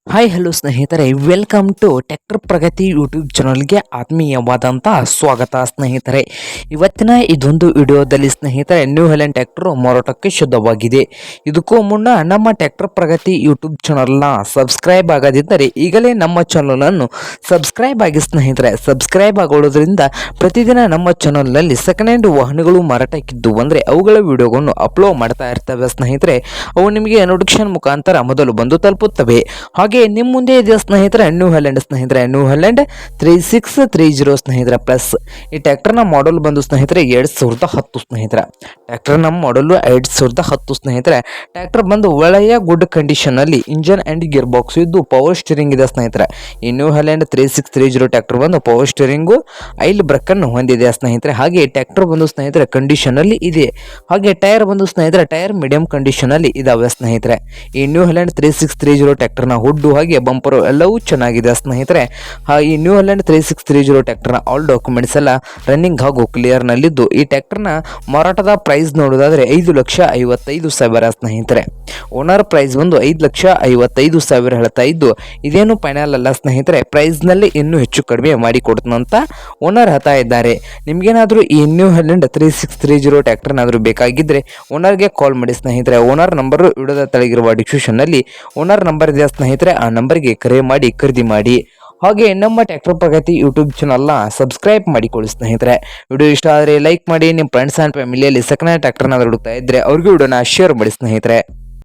Hi hello ಸ್ನೇಹಿತರೆ, welcome to tractor Pragati YouTube ಚಾನಲ್ಗೆ ಆತ್ಮೀಯವಾದಂಥ ಸ್ವಾಗತ ಸ್ನೇಹಿತರೆ. ಇವತ್ತಿನ ಇದೊಂದು ವಿಡಿಯೋದಲ್ಲಿ ಸ್ನೇಹಿತರೆ ನ್ಯೂ ಹ್ಯಾಲೆಂಡ್ ಟ್ರ್ಯಾಕ್ಟರ್ ಮಾರಾಟಕ್ಕೆ ಶುದ್ಧವಾಗಿದೆ. ಇದಕ್ಕೂ ಮುನ್ನ ನಮ್ಮ ಟ್ರ್ಯಾಕ್ಟರ್ ಪ್ರಗತಿ ಯೂಟ್ಯೂಬ್ ಚಾನಲ್ನ ಸಬ್ಸ್ಕ್ರೈಬ್ ಆಗದಿದ್ದರೆ ಈಗಲೇ ನಮ್ಮ ಚಾನಲನ್ನು ಸಬ್ಸ್ಕ್ರೈಬ್ ಆಗಿ ಸ್ನೇಹಿತರೆ. ಸಬ್ಸ್ಕ್ರೈಬ್ ಆಗೋದ್ರಿಂದ ಪ್ರತಿದಿನ ನಮ್ಮ ಚಾನಲ್ನಲ್ಲಿ ಸೆಕೆಂಡ್ ಹ್ಯಾಂಡ್ ವಾಹನಗಳು ಮಾರಾಟಕ್ಕಿದ್ದು ಅಂದರೆ ಅವುಗಳ ವಿಡಿಯೋಗಳನ್ನು ಅಪ್ಲೋಡ್ ಮಾಡ್ತಾ ಇರ್ತವೆ ಸ್ನೇಹಿತರೆ. ಅವು ನಿಮಗೆ ನೋಟಿಫಿಕೇಶನ್ ಮುಖಾಂತರ ಮೊದಲು ಬಂದು ತಲುಪುತ್ತವೆ. ಹಾಗೆ ನಿಮ್ಮ ಮುಂದೆ ಇದೆ ಸ್ನೇಹಿತರೆ ನ್ಯೂ ಹ್ಯಾಲೆಂಡ್ ಸ್ನೇಹಿತರೆ, ನ್ಯೂ ಹ್ಯಾಲೆಂಡ್ 3630 ಸ್ನೇಹಿತರೆ ಪ್ಲಸ್. ಈ ಟ್ರ್ಯಾಕ್ಟರ್ನ ಮಾಡಲ್ ಬಂದು ಸ್ನೇಹಿತರೆ 2010 ಸ್ನೇಹಿತರೆ. ಟ್ರ್ಯಾಕ್ಟರ್ನ ಮಾಡಲು 2010 ಸ್ನೇಹಿತರೆ. ಟ್ರ್ಯಾಕ್ಟರ್ ಬಂದು ಒಳ್ಳೆಯ ಗುಡ್ ಕಂಡೀಷನ್ ಅಲ್ಲಿ ಇಂಜನ್ ಅಂಡ್ ಗೇರ್ ಬಾಕ್ಸ್ ಇದ್ದು ಪವರ್ ಸ್ಟೀರಿಂಗ್ ಇದೆ ಸ್ನೇಹಿತರೆ. ಈ ನ್ಯೂ ಹ್ಯಾಲೆಂಡ್ 3630 ಟ್ರ್ಯಾಕ್ಟರ್ ಬಂದು ಪವರ್ ಸ್ಟೀರಿಂಗು ಐಲ್ ಬ್ರೇಕ್ ಅನ್ನು ಹೊಂದಿದೆ ಸ್ನೇಹಿತರೆ. ಹಾಗೆ ಟ್ರ್ಯಾಕ್ಟರ್ ಬಂದು ಸ್ನೇಹಿತರೆ ಕಂಡೀಷನ್ ಅಲ್ಲಿ ಇದೆ. ಹಾಗೆ ಟೈರ್ ಬಂದು ಸ್ನೇಹಿತರೆ ಟೈರ್ ಮೀಡಿಯಂ ಕಂಡೀಷನ್ ಅಲ್ಲಿ ಇದಾವೆ ಸ್ನೇಹಿತರೆ. ಈ ನ್ಯೂ ಹ್ಯಾಲೆಂಡ್ 3630 ಟ್ರ್ಯಾಕ್ಟರ್ನ ಹುಡ್ಡು ಹಾಗೆ ಬಂಪರು ಎಲ್ಲವೂ ಚೆನ್ನಾಗಿದೆ ಸ್ನೇಹಿತರೆ. ಈ ನ್ಯೂ ಹ್ಯಾಲೆಂಡ್ 3630 ಟ್ರ್ಯಾಕ್ಟರ್ನ ಆಲ್ ಡಾಕ್ಯುಮೆಂಟ್ಸ್ ಎಲ್ಲ ರನ್ನಿಂಗ್ ಹಾಗೂ ಕ್ಲಿಯರ್ ನಲ್ಲಿದ್ದು ಈ ಟ್ರ್ಯಾಕ್ಟರ್ನ ಮಾರಾಟದ ಪ್ರೈಸ್ ನೋಡೋದಾದ್ರೆ 5,55,000 ಸ್ನೇಹಿತರೆ. ಓನರ್ ಪ್ರೈಸ್ ಒಂದು 5,55,000 ಹೇಳ್ತಾ ಇದ್ದು ಇದೇನು ಫೈನಲ್ ಅಲ್ಲ ಸ್ನೇಹಿತರೆ. ಪ್ರೈಸ್ ನಲ್ಲಿ ಇನ್ನೂ ಹೆಚ್ಚು ಕಡಿಮೆ ಮಾಡಿ ಕೊಡ್ತಂತ ಓನರ್ ಹೇಳ್ತಾ ಇದ್ದಾರೆ. ನಿಮ್ಗೇನಾದ್ರೂ ಈ ನ್ಯೂ ಹ್ಯಾಲೆಂಡ್ 3630 ಟ್ರ್ಯಾಕ್ಟರ್ ಏನಾದರೂ ಬೇಕಾಗಿದ್ರೆ ಓನರ್ಗೆ ಕಾಲ್ ಮಾಡಿ ಸ್ನೇಹಿತರೆ. ಓನರ್ ನಂಬರ್ ವಿಡಿಯೋದ ತೆಳಗಿರುವ ಡಿಸ್ಕ್ರಿಪ್ಷನ್ ನಲ್ಲಿ ಓನರ್ ನಂಬರ್ ಇದೆ ಸ್ನೇಹಿತರೆ. ಆ ನಂಬರ್ಗೆ ಕರೆ ಮಾಡಿ ಖರೀದಿ ಮಾಡಿ. ಹಾಗೆ ನಮ್ಮ ಟ್ರ್ಯಾಕ್ಟರ್ ಪ್ರಗತಿ ಯೂಟ್ಯೂಬ್ ಚಾನಲ್ನ ಸಬ್ಸ್ಕ್ರೈಬ್ ಮಾಡಿಕೊಳ್ಳಿ ಸ್ನೇಹಿತರೆ. ವಿಡಿಯೋ ಇಷ್ಟ ಆದರೆ ಲೈಕ್ ಮಾಡಿ. ನಿಮ್ಮ ಫ್ರೆಂಡ್ಸ್ ಆ್ಯಂಡ್ ಫ್ಯಾಮಿಲಿಯಲ್ಲಿ ಸೆಕೆಂಡ್ ಹ್ಯಾಂಡ್ ಟ್ರ್ಯಾಕ್ಟರ್ನ ಹುಡುಕ್ತಾ ಇದ್ದರೆ ಅವ್ರಿಗೂ ವಿಡಿಯೋನ ಶೇರ್ ಮಾಡಿ ಸ್ನೇಹಿತರೆ.